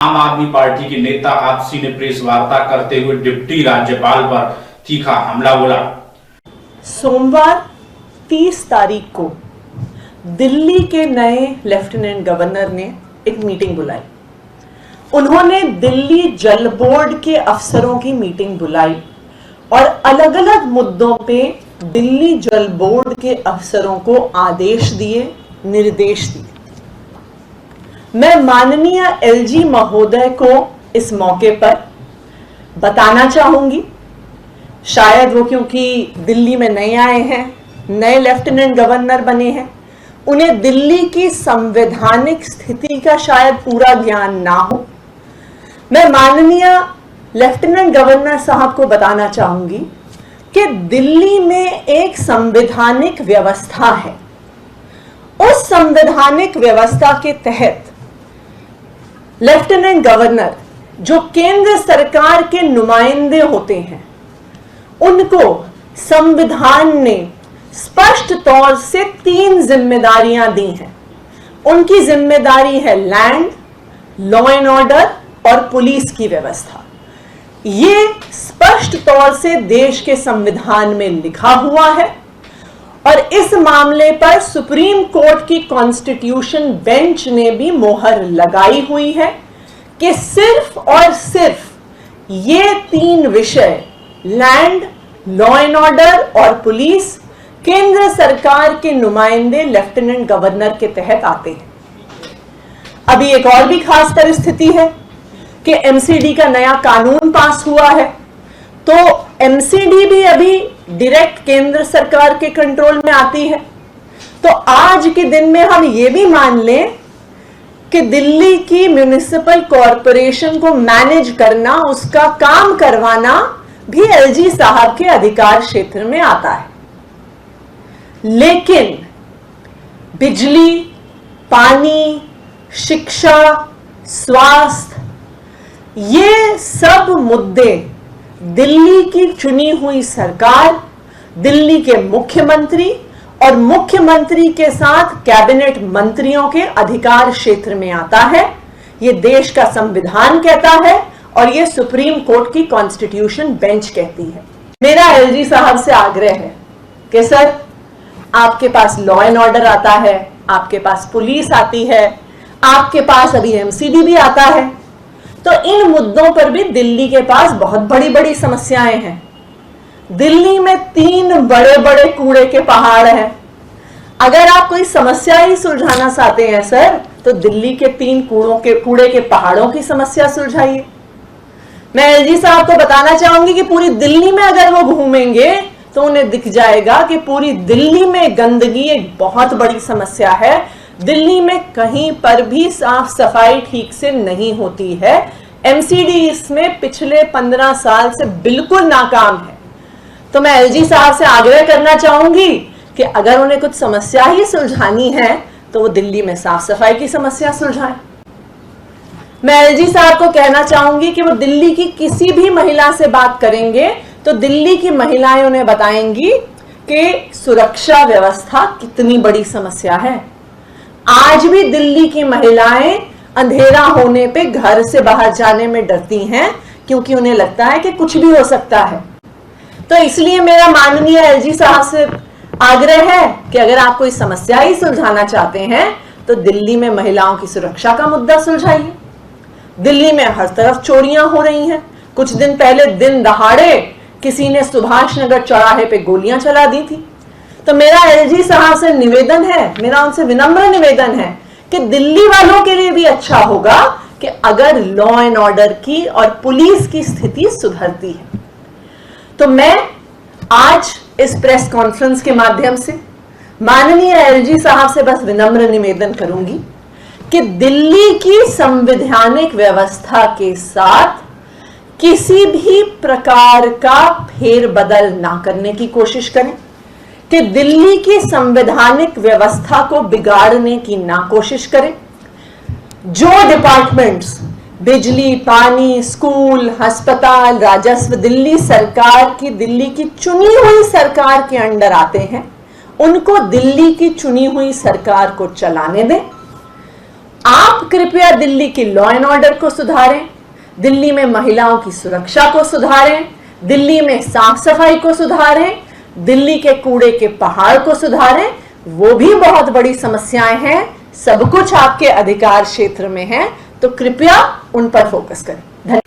आम आदमी पार्टी के नेता आपसी ने प्रेस वार्ता करते हुए डिप्टी राज्यपाल पर तीखा हमला बोला। सोमवार 30 तारीख को दिल्ली के नए लेफ्टिनेंट गवर्नर ने एक मीटिंग बुलाई। उन्होंने दिल्ली जल बोर्ड के अफसरों की मीटिंग बुलाई और अलग अलग मुद्दों पे दिल्ली जल बोर्ड के अफसरों को आदेश दिए, निर्देश दिए। मैं माननीय एलजी महोदय को इस मौके पर बताना चाहूंगी, शायद वो क्योंकि दिल्ली में नए आए हैं, नए लेफ्टिनेंट गवर्नर बने हैं, उन्हें दिल्ली की संवैधानिक स्थिति का शायद पूरा ज्ञान ना हो। मैं माननीय लेफ्टिनेंट गवर्नर साहब को बताना चाहूंगी कि दिल्ली में एक संवैधानिक व्यवस्था है। उस संवैधानिक व्यवस्था के तहत लेफ्टिनेंट गवर्नर जो केंद्र सरकार के नुमाइंदे होते हैं, उनको संविधान ने स्पष्ट तौर से 3 जिम्मेदारियां दी हैं। उनकी जिम्मेदारी है लैंड, लॉ एंड ऑर्डर और पुलिस की व्यवस्था। ये स्पष्ट तौर से देश के संविधान में लिखा हुआ है और इस मामले पर सुप्रीम कोर्ट की कॉन्स्टिट्यूशन बेंच ने भी मोहर लगाई हुई है कि सिर्फ और सिर्फ ये 3 विषय लैंड, लॉ एंड ऑर्डर और पुलिस केंद्र सरकार के नुमाइंदे लेफ्टिनेंट गवर्नर के तहत आते हैं। अभी एक और भी खास परिस्थिति है कि एमसीडी का नया कानून पास हुआ है, तो एमसीडी भी अभी डायरेक्ट केंद्र सरकार के कंट्रोल में आती है। तो आज के दिन में हम ये भी मान लें कि दिल्ली की म्युनिसिपल कॉरपोरेशन को मैनेज करना, उसका काम करवाना भी एलजी साहब के अधिकार क्षेत्र में आता है। लेकिन बिजली, पानी, शिक्षा, स्वास्थ्य, ये सब मुद्दे दिल्ली की चुनी हुई सरकार, दिल्ली के मुख्यमंत्री और मुख्यमंत्री के साथ कैबिनेट मंत्रियों के अधिकार क्षेत्र में आता है। ये देश का संविधान कहता है और ये सुप्रीम कोर्ट की कॉन्स्टिट्यूशन बेंच कहती है। मेरा एलजी साहब से आग्रह है कि सर, आपके पास लॉ एंड ऑर्डर आता है, आपके पास पुलिस आती है, आपके पास अभी एमसीडी भी आता है, तो इन मुद्दों पर भी दिल्ली के पास बहुत बड़ी बड़ी समस्याएं हैं। दिल्ली में 3 बड़े बड़े कूड़े के पहाड़ हैं। अगर आप कोई समस्या ही सुलझाना चाहते हैं सर, तो दिल्ली के 3 कूड़े के पहाड़ों की समस्या सुलझाइए। मैं एलजी साहब को बताना चाहूंगी कि पूरी दिल्ली में अगर वो घूमेंगे तो उन्हें दिख जाएगा कि पूरी दिल्ली में गंदगी एक बहुत बड़ी समस्या है। दिल्ली में कहीं पर भी साफ सफाई ठीक से नहीं होती है। एमसीडी इसमें पिछले 15 साल से बिल्कुल नाकाम है। तो मैं एलजी साहब से आग्रह करना चाहूंगी कि अगर उन्हें कुछ समस्या ही सुलझानी है तो वो दिल्ली में साफ सफाई की समस्या सुलझाएं। मैं एलजी साहब को कहना चाहूंगी कि वो दिल्ली की किसी भी महिला से बात करेंगे तो दिल्ली की महिलाएं उन्हें बताएंगी कि सुरक्षा व्यवस्था कितनी बड़ी समस्या है। आज भी दिल्ली की महिलाएं अंधेरा होने पे घर से बाहर जाने में डरती हैं क्योंकि उन्हें लगता है कि कुछ भी हो सकता है। तो इसलिए मेरा माननीय एलजी साहब से आग्रह है कि अगर आप कोई समस्या ही सुलझाना चाहते हैं तो दिल्ली में महिलाओं की सुरक्षा का मुद्दा सुलझाइए। दिल्ली में हर तरफ चोरियां हो रही हैं। कुछ दिन पहले दिन दहाड़े किसी ने सुभाष नगर चौराहे पे गोलियां चला दी थी। तो मेरा एलजी साहब से निवेदन है, मेरा उनसे विनम्र निवेदन है कि दिल्ली वालों के लिए भी अच्छा होगा कि अगर लॉ एंड ऑर्डर की और पुलिस की स्थिति सुधरती है। तो मैं आज इस प्रेस कॉन्फ्रेंस के माध्यम से माननीय एलजी साहब से बस विनम्र निवेदन करूंगी कि दिल्ली की संवैधानिक व्यवस्था के साथ किसी भी प्रकार का फेरबदल ना करने की कोशिश करें, कि दिल्ली की संवैधानिक व्यवस्था को बिगाड़ने की ना कोशिश करें। जो डिपार्टमेंट्स बिजली, पानी, स्कूल, अस्पताल, राजस्व दिल्ली सरकार की, दिल्ली की चुनी हुई सरकार के अंडर आते हैं, उनको दिल्ली की चुनी हुई सरकार को चलाने दें। आप कृपया दिल्ली की लॉ एंड ऑर्डर को सुधारें, दिल्ली में महिलाओं की सुरक्षा को सुधारें, दिल्ली में साफ सफाई को सुधारें, दिल्ली के कूड़े के पहाड़ को सुधारें। वो भी बहुत बड़ी समस्याएं हैं, सब कुछ आपके अधिकार क्षेत्र में है, तो कृपया उन पर फोकस करें। धन्यवाद।